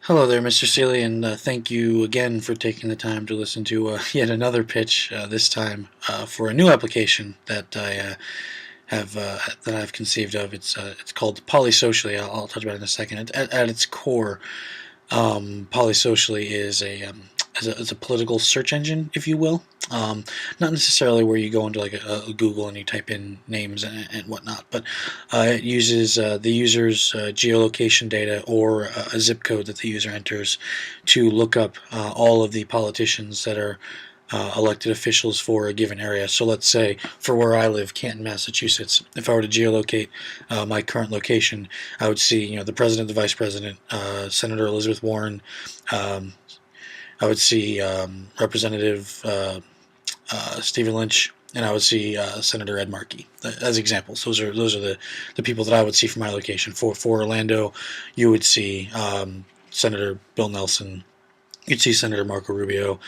Hello there, Mr. Seeley, and thank you again for taking the time to listen to yet another pitch. This time for a new application that I have that I've conceived of. It's called Poli-Socially. I'll touch about it in a second. At its core, Poli-Socially is a political search engine, if you will. Not necessarily where you go into like a Google and you type in names and whatnot, but it uses the user's geolocation data or a zip code that the user enters to look up all of the politicians that are elected officials for a given area. So let's say for where I live, Canton, Massachusetts, if I were to geolocate my current location, I would see the president, the vice president, Senator Elizabeth Warren. I would see Representative Stephen Lynch, and I would see Senator Ed Markey as examples. Those are the people that I would see from my location. For Orlando, you would see Senator Bill Nelson. You'd see Senator Marco Rubio,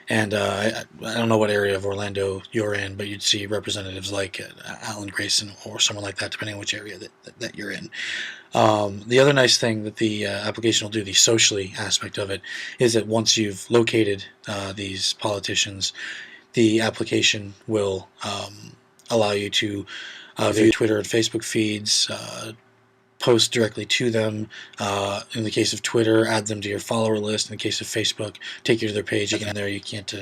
and I don't know what area of Orlando you're in, but you'd see representatives like Alan Grayson or someone like that, depending on which area that you're in. The other nice thing that the application will do, the socially aspect of it, is that once you've located these politicians, the application will allow you to view Twitter and Facebook feeds, post directly to them. In the case of Twitter, add them to your follower list. In the case of Facebook, take you to their page. You can add there. You can't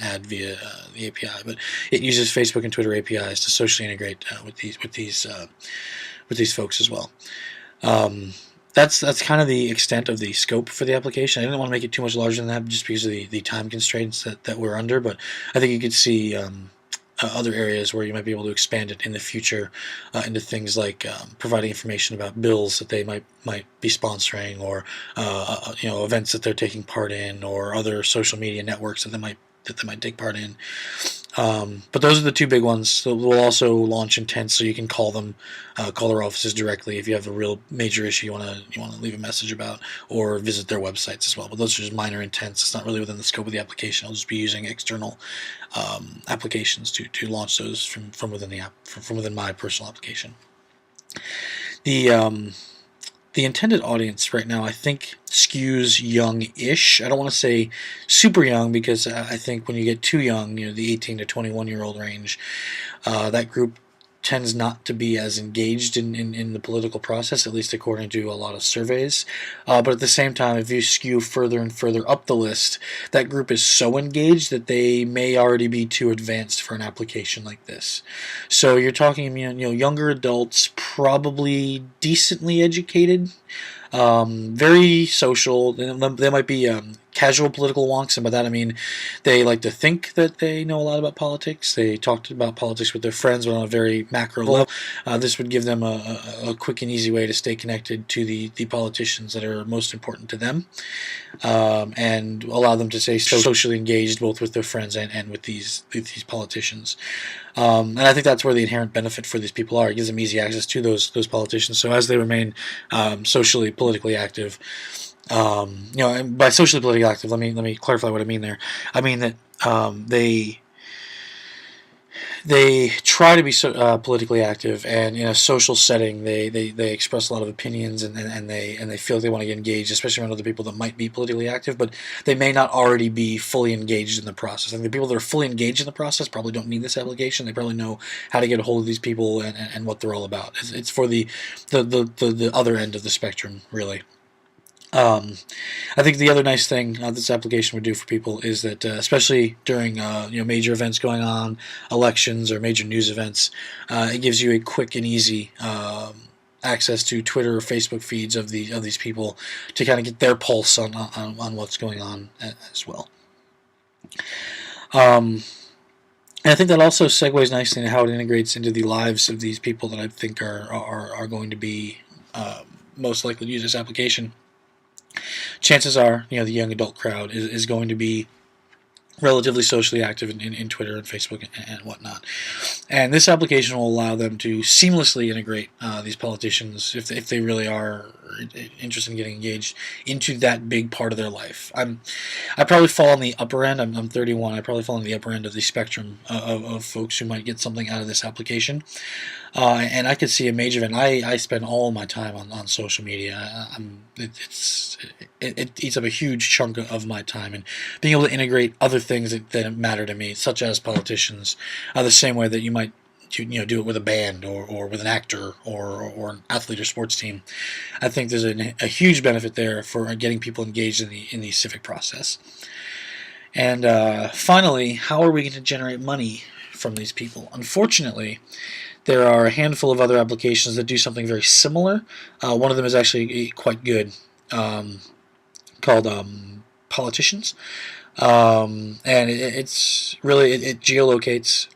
add via the API, but it uses Facebook and Twitter APIs to socially integrate with these folks as well. That's kind of the extent of the scope for the application. I didn't want to make it too much larger than that just because of the time constraints that we're under, but I think you could see other areas where you might be able to expand it in the future into things like providing information about bills that they might be sponsoring, or events that they're taking part in, or other social media networks that they might take part in. But those are the two big ones. So we'll also launch intents, so you can call them, call their offices directly if you have a real major issue you want to leave a message about, or visit their websites as well. But those are just minor intents. It's not really within the scope of the application. I'll just be using external applications to launch those from within the app, from within my personal application. The intended audience right now, I think, skews young-ish. I don't want to say super young, because I think when you get too young, the 18 to 21-year-old range, that group tends not to be as engaged in the political process, at least according to a lot of surveys. But at the same time, if you skew further and further up the list, that group is so engaged that they may already be too advanced for an application like this. So you're talking, younger adults, probably decently educated, very social. They might be casual political wonks, and by that I mean they like to think that they know a lot about politics. They talked about politics with their friends, but on a very macro level. This would give them a quick and easy way to stay connected to the politicians that are most important to them, and allow them to stay socially engaged both with their friends and with these politicians. And I think that's where the inherent benefit for these people are. It gives them easy access to those politicians. So as they remain socially, politically active, and by socially politically active, let me clarify what I mean there. I mean that they try to be politically active, and in a social setting, they express a lot of opinions, and they feel like they want to get engaged, especially around other people that might be politically active, but they may not already be fully engaged in the process. I think the people that are fully engaged in the process probably don't need this application. They probably know how to get a hold of these people and what they're all about. It's for the other end of the spectrum, really. I think the other nice thing this application would do for people is that, especially during major events going on, elections or major news events, it gives you a quick and easy access to Twitter or Facebook feeds of these people to kind of get their pulse on what's going on as well. And I think that also segues nicely into how it integrates into the lives of these people that I think are going to be most likely to use this application. Chances are, the young adult crowd is going to be relatively socially active in Twitter and Facebook and whatnot. And this application will allow them to seamlessly integrate these politicians, if they really are interested in getting engaged, into that big part of their life. I probably fall on the upper end. I'm 31. I probably fall on the upper end of the spectrum of folks who might get something out of this application. And I could see a major event. I spend all my time on social media. It eats up a huge chunk of my time, and being able to integrate other things that matter to me, such as politicians, the same way that you might do it with a band or with an actor or an athlete or sports team. I think there's a huge benefit there for getting people engaged in the civic process. And finally, how are we going to generate money from these people? Unfortunately, there are a handful of other applications that do something very similar. One of them is actually quite good, called Politicians, and it's really it geolocates.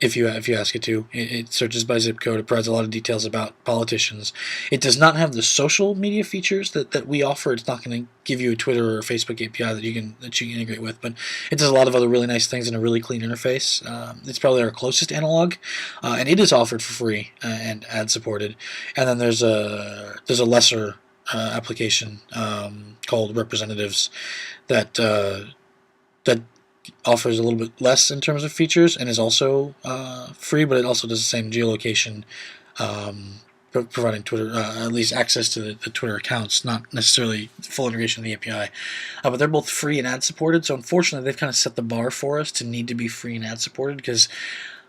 If you ask it to, it searches by zip code. It provides a lot of details about politicians. It does not have the social media features that we offer. It's not going to give you a Twitter or a Facebook API that you can integrate with, but it does a lot of other really nice things in a really clean interface. It's probably our closest analog, and it is offered for free and ad supported. And then there's a lesser application called Representatives that that offers a little bit less in terms of features and is also free, but it also does the same geolocation, providing Twitter at least access to the Twitter accounts, not necessarily full integration of the API. But they're both free and ad supported, so unfortunately they've kind of set the bar for us to need to be free and ad supported, because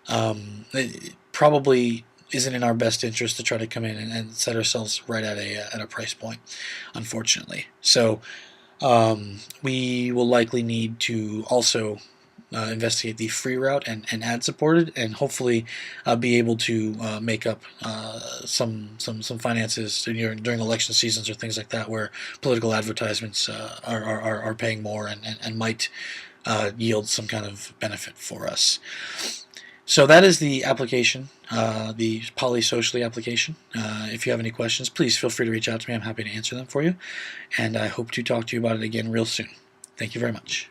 it probably isn't in our best interest to try to come in and set ourselves right at a price point, unfortunately. So we will likely need to also investigate the free route and ad supported, and hopefully be able to make up some finances during election seasons or things like that, where political advertisements are paying more and might yield some kind of benefit for us. So that is the application, the Poli-Socially application. If you have any questions, please feel free to reach out to me. I'm happy to answer them for you, and I hope to talk to you about it again real soon. Thank you very much.